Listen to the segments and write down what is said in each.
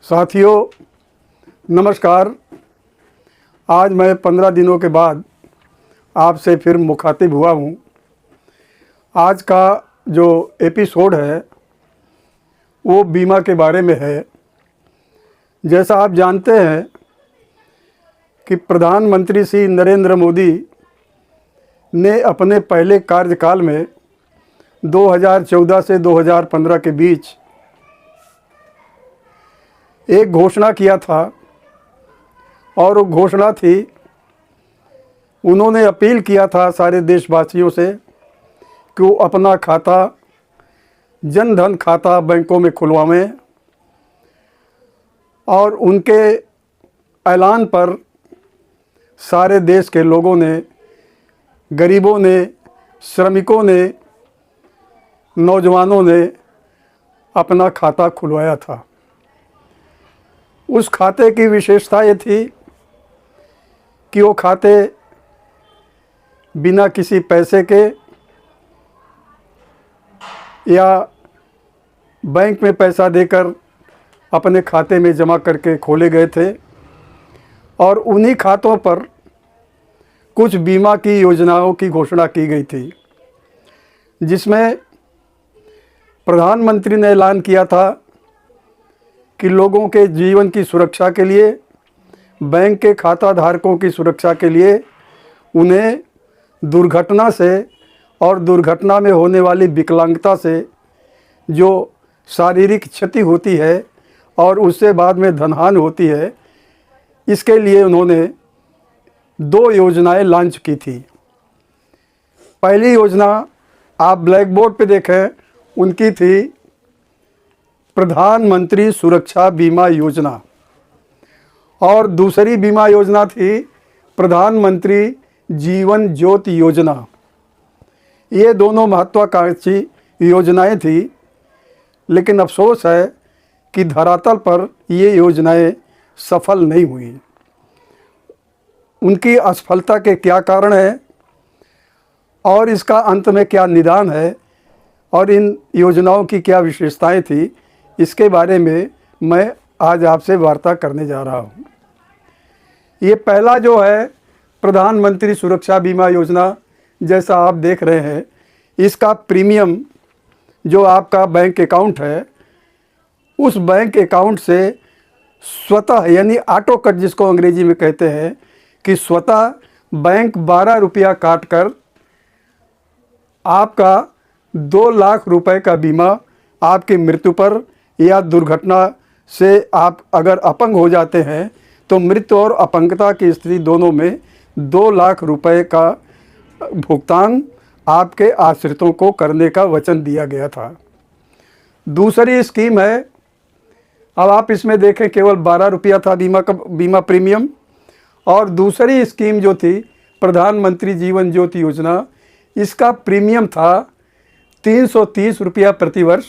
साथियों नमस्कार। आज मैं 15 दिनों के बाद आपसे फिर मुखातिब हुआ हूँ। आज का जो एपिसोड है वो बीमा के बारे में है। जैसा आप जानते हैं कि प्रधानमंत्री श्री नरेंद्र मोदी ने अपने पहले कार्यकाल में 2014 से 2015 के बीच एक घोषणा किया था और वो घोषणा थी, उन्होंने अपील किया था सारे देशवासियों से कि वो अपना खाता जन धन खाता बैंकों में खुलवाएं। और उनके ऐलान पर सारे देश के लोगों ने, गरीबों ने, श्रमिकों ने, नौजवानों ने अपना खाता खुलवाया था। उस खाते की विशेषता ये थी कि वो खाते बिना किसी पैसे के या बैंक में पैसा देकर अपने खाते में जमा करके खोले गए थे। और उन्हीं खातों पर कुछ बीमा की योजनाओं की घोषणा की गई थी, जिसमें प्रधानमंत्री ने ऐलान किया था कि लोगों के जीवन की सुरक्षा के लिए, बैंक के खाता धारकों की सुरक्षा के लिए उन्हें दुर्घटना से और दुर्घटना में होने वाली विकलांगता से जो शारीरिक क्षति होती है और उससे बाद में धनहानि होती है, इसके लिए उन्होंने 2 योजनाएं लॉन्च की थी। पहली योजना आप ब्लैक बोर्ड पे देखें, उनकी थी प्रधानमंत्री सुरक्षा बीमा योजना, और दूसरी बीमा योजना थी प्रधानमंत्री जीवन ज्योति योजना। ये दोनों महत्वाकांक्षी योजनाएं थी, लेकिन अफसोस है कि धरातल पर ये योजनाएं सफल नहीं हुई। उनकी असफलता के क्या कारण है और इसका अंत में क्या निदान है और इन योजनाओं की क्या विशेषताएं थी, इसके बारे में मैं आज आपसे वार्ता करने जा रहा हूँ। ये पहला जो है प्रधानमंत्री सुरक्षा बीमा योजना, जैसा आप देख रहे हैं, इसका प्रीमियम जो आपका बैंक अकाउंट है, उस बैंक अकाउंट से स्वतः, यानी ऑटो कट जिसको अंग्रेजी में कहते हैं, कि स्वतः बैंक 12 रुपया काट कर आपका 2 लाख रुपए का बीमा आपकी मृत्यु पर या दुर्घटना से आप अगर अपंग हो जाते हैं तो मृत्यु और अपंगता की स्थिति दोनों में 2 लाख रुपए का भुगतान आपके आश्रितों को करने का वचन दिया गया था। दूसरी स्कीम है, अब आप इसमें देखें केवल 12 रुपया था बीमा प्रीमियम, और दूसरी स्कीम जो थी प्रधानमंत्री जीवन ज्योति योजना, इसका प्रीमियम था 330 रुपया प्रति वर्ष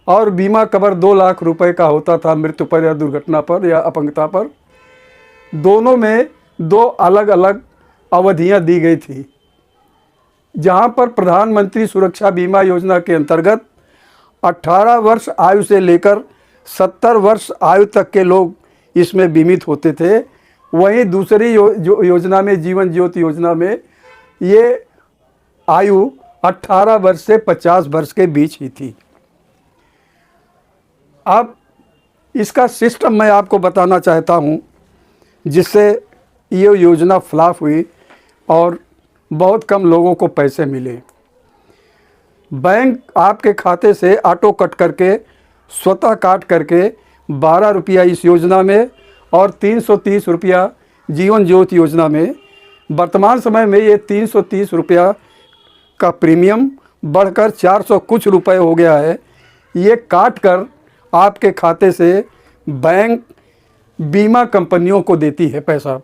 और बीमा कवर 2 लाख रुपए का होता था मृत्यु पर या दुर्घटना पर या अपंगता पर। दोनों में 2 अलग अलग अवधियां दी गई थी, जहां पर प्रधानमंत्री सुरक्षा बीमा योजना के अंतर्गत 18 वर्ष आयु से लेकर 70 वर्ष आयु तक के लोग इसमें बीमित होते थे। वहीं दूसरी योजना में, जीवन ज्योति योजना में, ये आयु 18 वर्ष से 50 वर्ष के बीच ही थी। अब इसका सिस्टम मैं आपको बताना चाहता हूँ, जिससे ये योजना फ्लॉप हुई और बहुत कम लोगों को पैसे मिले। बैंक आपके खाते से ऑटो कट करके, स्वतः काट करके 12 रुपया इस योजना में और 330 रुपया जीवन ज्योति योजना में, वर्तमान समय में ये 330 रुपया का प्रीमियम बढ़कर 400 कुछ रुपए हो गया है। ये काट कर आपके खाते से बैंक बीमा कंपनियों को देती है पैसा।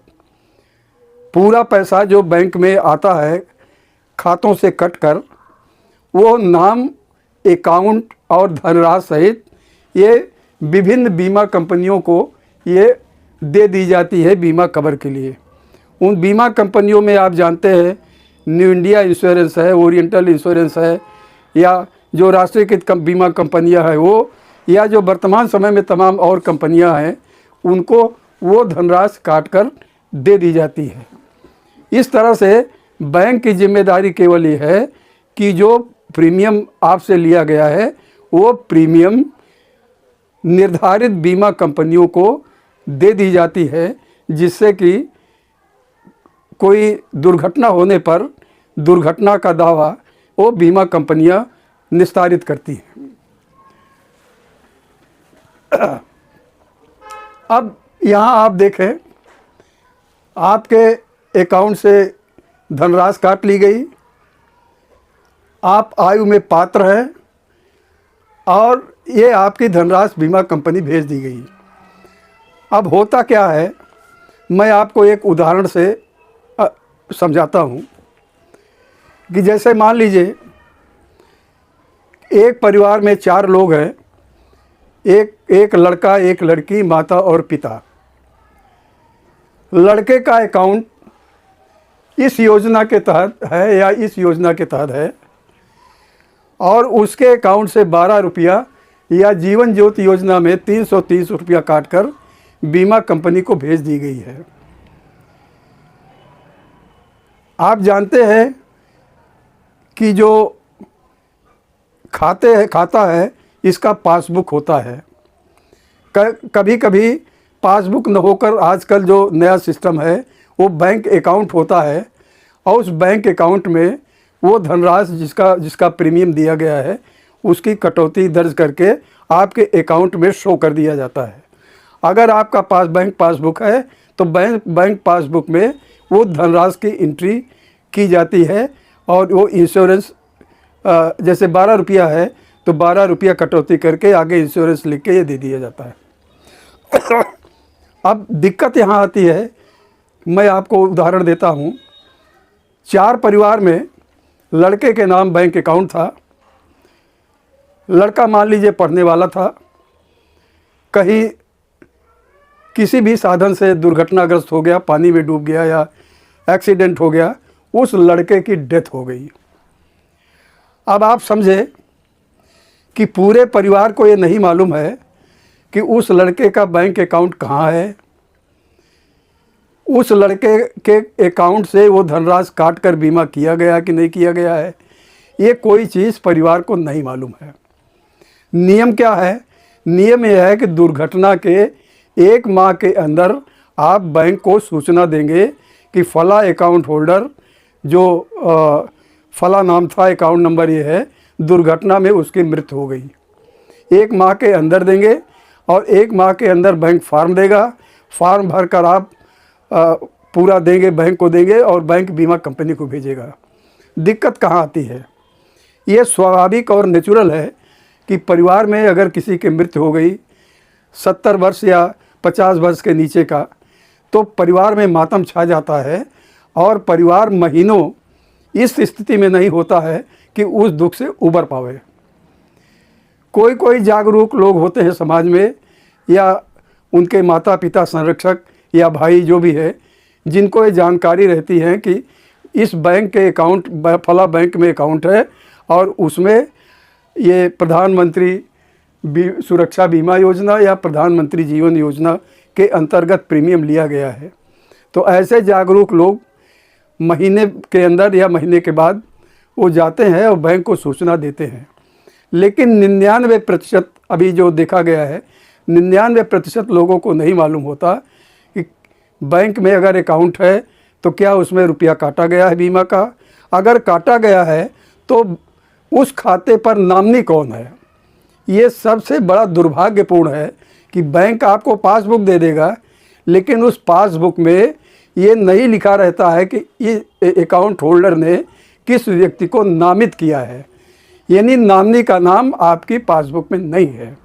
पूरा पैसा जो बैंक में आता है खातों से कट कर, वो नाम, अकाउंट और धनराशि सहित ये विभिन्न बीमा कंपनियों को ये दे दी जाती है बीमा कवर के लिए। उन बीमा कंपनियों में आप जानते हैं न्यू इंडिया इंश्योरेंस है, ओरिएंटल इंश्योरेंस है, या जो राष्ट्रीयकृत बीमा कंपनियां है वो, या जो वर्तमान समय में तमाम और कंपनियां हैं उनको वो धनराशि काट कर दे दी जाती है। इस तरह से बैंक की जिम्मेदारी केवल ये है कि जो प्रीमियम आपसे लिया गया है वो प्रीमियम निर्धारित बीमा कंपनियों को दे दी जाती है, जिससे कि कोई दुर्घटना होने पर दुर्घटना का दावा वो बीमा कंपनियां निस्तारित करती हैं। अब यहाँ आप देखें, आपके अकाउंट से धनराशि काट ली गई, आप आयु में पात्र हैं और ये आपकी धनराशि बीमा कंपनी भेज दी गई। अब होता क्या है, मैं आपको एक उदाहरण से समझाता हूँ कि जैसे मान लीजिए एक परिवार में 4 लोग हैं, एक लड़का, एक लड़की, माता और पिता। लड़के का अकाउंट इस योजना के तहत है या इस योजना के तहत है और उसके अकाउंट से 12 रुपया या जीवन ज्योति योजना में 330 रुपया काटकर बीमा कंपनी को भेज दी गई है। आप जानते हैं कि जो खाता है इसका पासबुक होता है। कभी कभी पासबुक न होकर आजकल जो नया सिस्टम है वो बैंक अकाउंट होता है और उस बैंक अकाउंट में वो धनराशि जिसका प्रीमियम दिया गया है उसकी कटौती दर्ज करके आपके अकाउंट में शो कर दिया जाता है। अगर आपका बैंक पासबुक है तो बैंक पासबुक में वो धनराशि की एंट्री की जाती है और वो इंश्योरेंस जैसे 12 रुपया है तो 12 रुपया कटौती करके आगे इंश्योरेंस लिख के ये दे दिया जाता है। अब दिक्कत यहाँ आती है, मैं आपको उदाहरण देता हूँ। 4 परिवार में लड़के के नाम बैंक अकाउंट था। लड़का मान लीजिए पढ़ने वाला था, कहीं किसी भी साधन से दुर्घटनाग्रस्त हो गया, पानी में डूब गया या एक्सीडेंट हो गया, उस लड़के की डेथ हो गई। अब आप समझे कि पूरे परिवार को ये नहीं मालूम है कि उस लड़के का बैंक अकाउंट कहाँ है, उस लड़के के अकाउंट से वो धनराशि काट कर बीमा किया गया कि नहीं किया गया है, ये कोई चीज़ परिवार को नहीं मालूम है। नियम क्या है? नियम यह है कि दुर्घटना के 1 माह के अंदर आप बैंक को सूचना देंगे कि फला अकाउंट होल्डर जो फला नाम था, अकाउंट नंबर ये है, दुर्घटना में उसकी मृत्यु हो गई। 1 माह के अंदर देंगे और 1 माह के अंदर बैंक फार्म देगा। फार्म भर कर आप पूरा देंगे, बैंक को देंगे और बैंक बीमा कंपनी को भेजेगा। दिक्कत कहाँ आती है? ये स्वाभाविक और नेचुरल है कि परिवार में अगर किसी की मृत्यु हो गई 70 वर्ष या 50 वर्ष के नीचे का, तो परिवार में मातम छा जाता है और परिवार महीनों इस स्थिति में नहीं होता है कि उस दुख से उबर पावे। कोई जागरूक लोग होते हैं समाज में या उनके माता पिता, संरक्षक या भाई जो भी है, जिनको ये जानकारी रहती है कि इस बैंक के अकाउंट फला बैंक में अकाउंट है और उसमें ये प्रधानमंत्री सुरक्षा बीमा योजना या प्रधानमंत्री जीवन योजना के अंतर्गत प्रीमियम लिया गया है। तो ऐसे जागरूक लोग महीने के अंदर या महीने के बाद वो जाते हैं और बैंक को सूचना देते हैं। लेकिन 99% अभी जो देखा गया है, 99% लोगों को नहीं मालूम होता कि बैंक में अगर अकाउंट है तो क्या उसमें रुपया काटा गया है बीमा का। अगर काटा गया है तो उस खाते पर नामनी कौन है। ये सबसे बड़ा दुर्भाग्यपूर्ण है कि बैंक आपको पासबुक दे देगा लेकिन उस पासबुक में ये नहीं लिखा रहता है कि ये अकाउंट होल्डर ने किस व्यक्ति को नामित किया है, यानी नामनी का नाम आपकी पासबुक में नहीं है।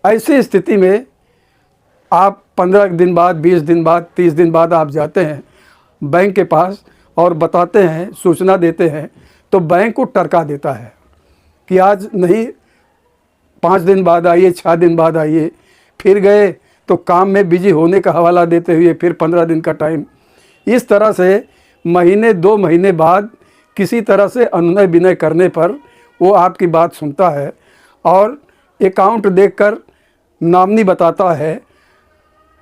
ऐसी स्थिति में आप 15 दिन बाद, 20 दिन बाद, 30 दिन बाद आप जाते हैं बैंक के पास और बताते हैं, सूचना देते हैं, तो बैंक को टरका देता है कि आज नहीं, 5 दिन बाद आइए, 6 दिन बाद आइए। फिर गए तो काम में बिजी होने का हवाला देते हुए फिर 15 दिन का टाइम। इस तरह से महीने 2 महीने बाद किसी तरह से अनुनय विनय करने पर वो आपकी बात सुनता है और अकाउंट देखकर नॉमिनी बताता है,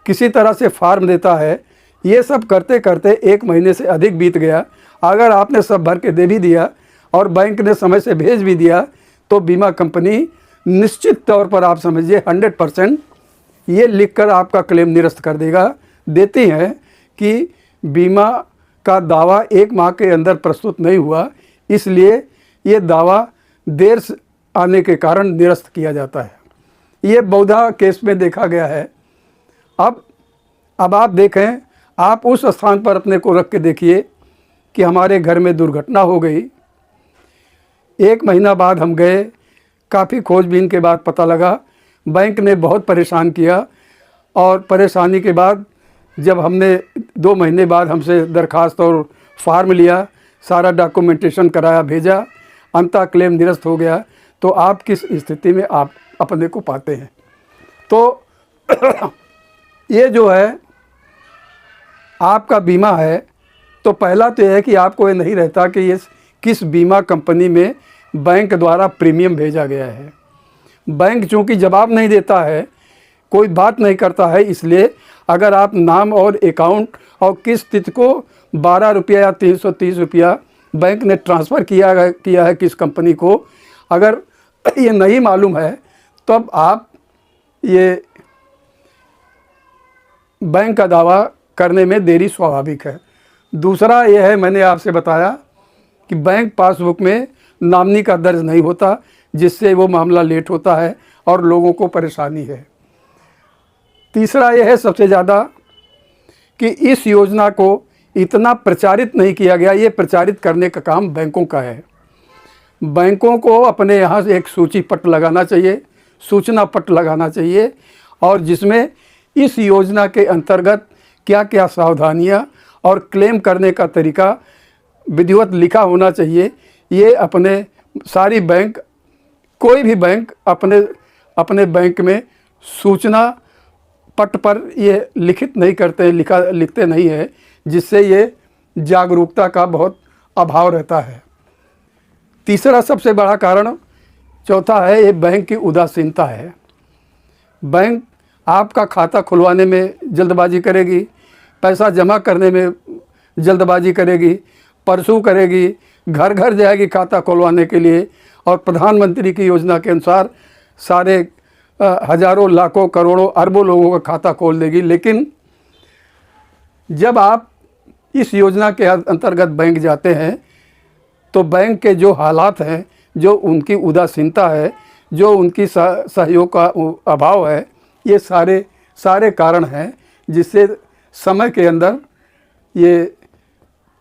किसी तरह से फॉर्म देता है। ये सब करते करते 1 महीने से अधिक बीत गया। अगर आपने सब भर के दे भी दिया और बैंक ने समय से भेज भी दिया तो बीमा कंपनी निश्चित तौर पर आप समझिए 100% ये लिखकर आपका क्लेम निरस्त कर देती हैं कि बीमा का दावा 1 माह के अंदर प्रस्तुत नहीं हुआ, इसलिए ये दावा देर से आने के कारण निरस्त किया जाता है। ये बहुधा केस में देखा गया है। अब आप देखें, आप उस स्थान पर अपने को रख के देखिए कि हमारे घर में दुर्घटना हो गई। 1 महीना बाद हम गए, काफ़ी खोजबीन के बाद पता लगा, बैंक ने बहुत परेशान किया और परेशानी के बाद जब हमने 2 महीने बाद हमसे दरखास्त और फार्म लिया, सारा डॉक्यूमेंटेशन कराया, भेजा, अंततः क्लेम निरस्त हो गया। तो आप किस स्थिति में आप अपने को पाते हैं? तो ये जो है आपका बीमा है, तो पहला तो यह है कि आपको ये नहीं रहता कि ये किस बीमा कंपनी में बैंक द्वारा प्रीमियम भेजा गया है। बैंक चूँकि जवाब नहीं देता है, कोई बात नहीं करता है, इसलिए अगर आप नाम और अकाउंट और किस तिथि को 12 रुपया या 330 रुपया बैंक ने ट्रांसफ़र किया है किस कंपनी को, अगर ये नहीं मालूम है तब आप ये बैंक का दावा करने में देरी स्वाभाविक है। दूसरा ये है, मैंने आपसे बताया कि बैंक पासबुक में नॉमिनी का दर्ज नहीं होता, जिससे वो मामला लेट होता है और लोगों को परेशानी है। तीसरा यह है सबसे ज़्यादा कि इस योजना को इतना प्रचारित नहीं किया गया। ये प्रचारित करने का काम बैंकों का है। बैंकों को अपने यहाँ से एक सूची पत्र लगाना चाहिए, सूचना पत्र लगाना चाहिए, और जिसमें इस योजना के अंतर्गत क्या क्या सावधानियाँ और क्लेम करने का तरीका विधिवत लिखा होना चाहिए। ये अपने सारी बैंक, कोई भी बैंक अपने बैंक में सूचना पट पर ये लिखित नहीं करते, लिखते नहीं है, जिससे ये जागरूकता का बहुत अभाव रहता है। तीसरा सबसे बड़ा कारण, चौथा है, ये बैंक की उदासीनता है। बैंक आपका खाता खुलवाने में जल्दबाजी करेगी, पैसा जमा करने में जल्दबाजी करेगी, परसू करेगी, घर घर जाएगी खाता खुलवाने के लिए, और प्रधानमंत्री की योजना के अनुसार सारे हजारों, लाखों, करोड़ों, अरबों लोगों का खाता खोल देगी। लेकिन जब आप इस योजना के अंतर्गत बैंक जाते हैं तो बैंक के जो हालात हैं, जो उनकी उदासीनता है, जो उनकी सहयोग का अभाव है, ये सारे कारण हैं जिससे समय के अंदर ये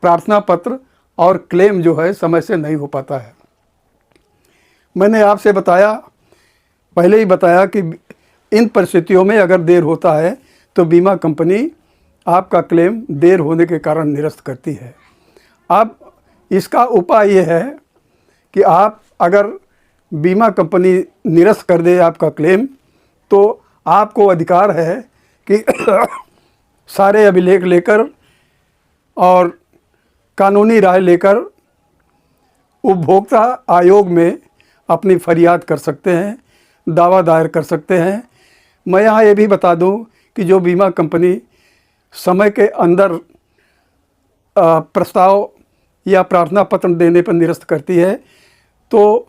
प्रार्थना पत्र और क्लेम जो है समय से नहीं हो पाता है। मैंने आपसे पहले ही बताया कि इन परिस्थितियों में अगर देर होता है तो बीमा कंपनी आपका क्लेम देर होने के कारण निरस्त करती है। अब इसका उपाय ये है कि आप अगर बीमा कंपनी निरस्त कर दे आपका क्लेम, तो आपको अधिकार है कि सारे अभिलेख लेकर और कानूनी राय लेकर उपभोक्ता आयोग में अपनी फरियाद कर सकते हैं, दावा दायर कर सकते हैं। मैं यहाँ ये भी बता दूं कि जो बीमा कंपनी समय के अंदर प्रस्ताव या प्रार्थना पत्र देने पर निरस्त करती है, तो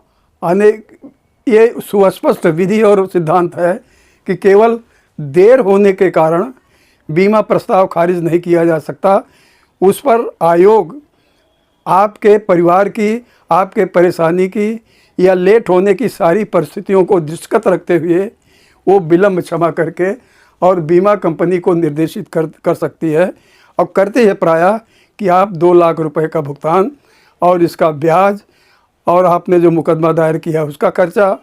ये सुस्पष्ट विधि और सिद्धांत है कि केवल देर होने के कारण बीमा प्रस्ताव खारिज नहीं किया जा सकता। उस पर आयोग आपके परिवार की, आपके परेशानी की या लेट होने की सारी परिस्थितियों को दृष्टिगत रखते हुए वो विलम्ब क्षमा करके और बीमा कंपनी को निर्देशित कर सकती है, और करती है प्रायः कि आप 2 लाख रुपए का भुगतान और इसका ब्याज और आपने जो मुकदमा दायर किया उसका खर्चा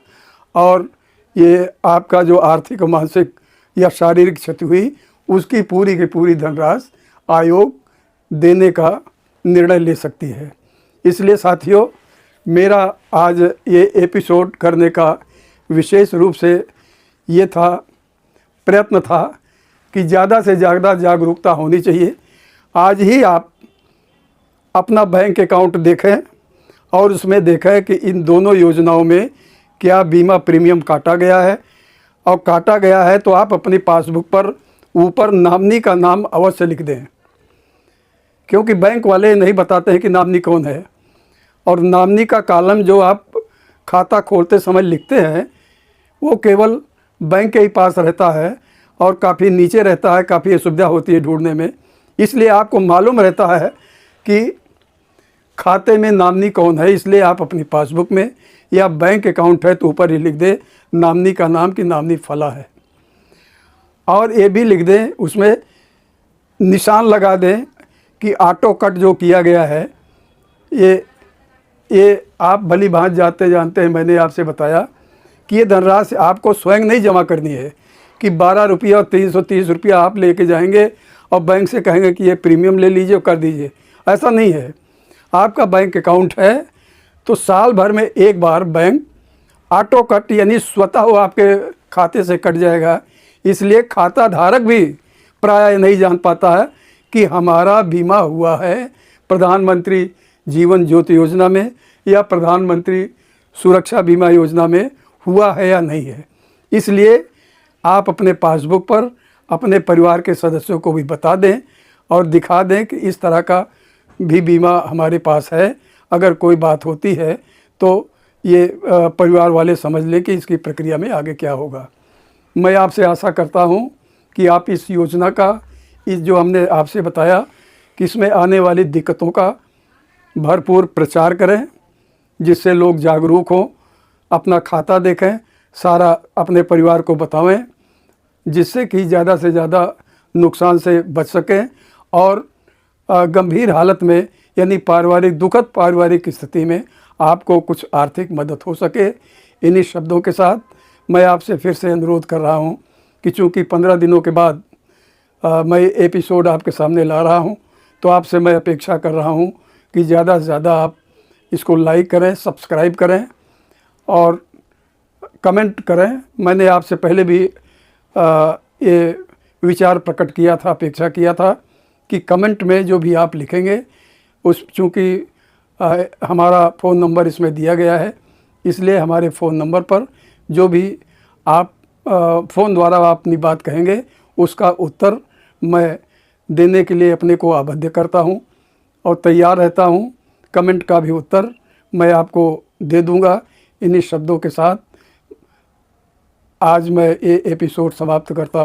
और ये आपका जो आर्थिक, मानसिक या शारीरिक क्षति हुई उसकी पूरी की पूरी धनराशि आयोग देने का निर्णय ले सकती है। इसलिए साथियों, मेरा आज ये एपिसोड करने का विशेष रूप से ये प्रयत्न था कि ज़्यादा से ज़्यादा जागरूकता होनी चाहिए। आज ही आप अपना बैंक अकाउंट देखें और उसमें देखें कि इन दोनों योजनाओं में क्या बीमा प्रीमियम काटा गया है, और काटा गया है तो आप अपनी पासबुक पर ऊपर नॉमिनी का नाम अवश्य लिख दें, क्योंकि बैंक वाले नहीं बताते हैं कि नॉमिनी कौन है। और नॉमिनी का कॉलम जो आप खाता खोलते समय लिखते हैं वो केवल बैंक के ही पास रहता है और काफ़ी नीचे रहता है, काफ़ी असुविधा होती है ढूंढने में। इसलिए आपको मालूम रहता है कि खाते में नॉमिनी कौन है, इसलिए आप अपनी पासबुक में या बैंक अकाउंट है तो ऊपर ही लिख दें नॉमिनी का नाम कि नॉमिनी फला है। और ये भी लिख दें, उसमें निशान लगा दें कि ऑटो कट जो किया गया है ये आप भली भांति जानते हैं, मैंने आपसे बताया कि ये धनराशि आपको स्वयं नहीं जमा करनी है कि 12 रुपया और 330 रुपया आप लेके जाएंगे और बैंक से कहेंगे कि ये प्रीमियम ले लीजिए और कर दीजिए। ऐसा नहीं है। आपका बैंक अकाउंट है तो साल भर में एक बार बैंक ऑटो कट यानी स्वतः वो आपके खाते से कट जाएगा। इसलिए खाता धारक भी प्रायः नहीं जान पाता है कि हमारा बीमा हुआ है प्रधानमंत्री जीवन ज्योति योजना में या प्रधानमंत्री सुरक्षा बीमा योजना में हुआ है या नहीं है। इसलिए आप अपने पासबुक पर अपने परिवार के सदस्यों को भी बता दें और दिखा दें कि इस तरह का भी बीमा हमारे पास है। अगर कोई बात होती है तो ये परिवार वाले समझ लें कि इसकी प्रक्रिया में आगे क्या होगा। मैं आपसे आशा करता हूँ कि आप इस योजना का, इस जो हमने आपसे बताया कि इसमें आने वाली दिक्कतों का भरपूर प्रचार करें, जिससे लोग जागरूक हों, अपना खाता देखें, सारा अपने परिवार को बताएं, जिससे कि ज़्यादा से ज़्यादा नुकसान से बच सकें और गंभीर हालत में यानी दुखद पारिवारिक स्थिति में आपको कुछ आर्थिक मदद हो सके। इन्हीं शब्दों के साथ मैं आपसे फिर से अनुरोध कर रहा हूं कि चूँकि 15 दिनों के बाद मैं एपिसोड आपके सामने ला रहा हूं, तो आपसे मैं अपेक्षा कर रहा हूं कि ज़्यादा से ज़्यादा आप इसको लाइक करें, सब्सक्राइब करें और कमेंट करें। मैंने आपसे पहले भी ये विचार प्रकट किया था, अपेक्षा किया था कि कमेंट में जो भी आप लिखेंगे उस, चूँकि हमारा फ़ोन नंबर इसमें दिया गया है, इसलिए हमारे फ़ोन नंबर पर जो भी आप फ़ोन द्वारा आप अपनी बात कहेंगे उसका उत्तर मैं देने के लिए अपने को आबद्ध करता हूं और तैयार रहता हूं। कमेंट का भी उत्तर मैं आपको दे दूंगा। इन्हीं शब्दों के साथ आज मैं ये एपिसोड समाप्त करता हूं।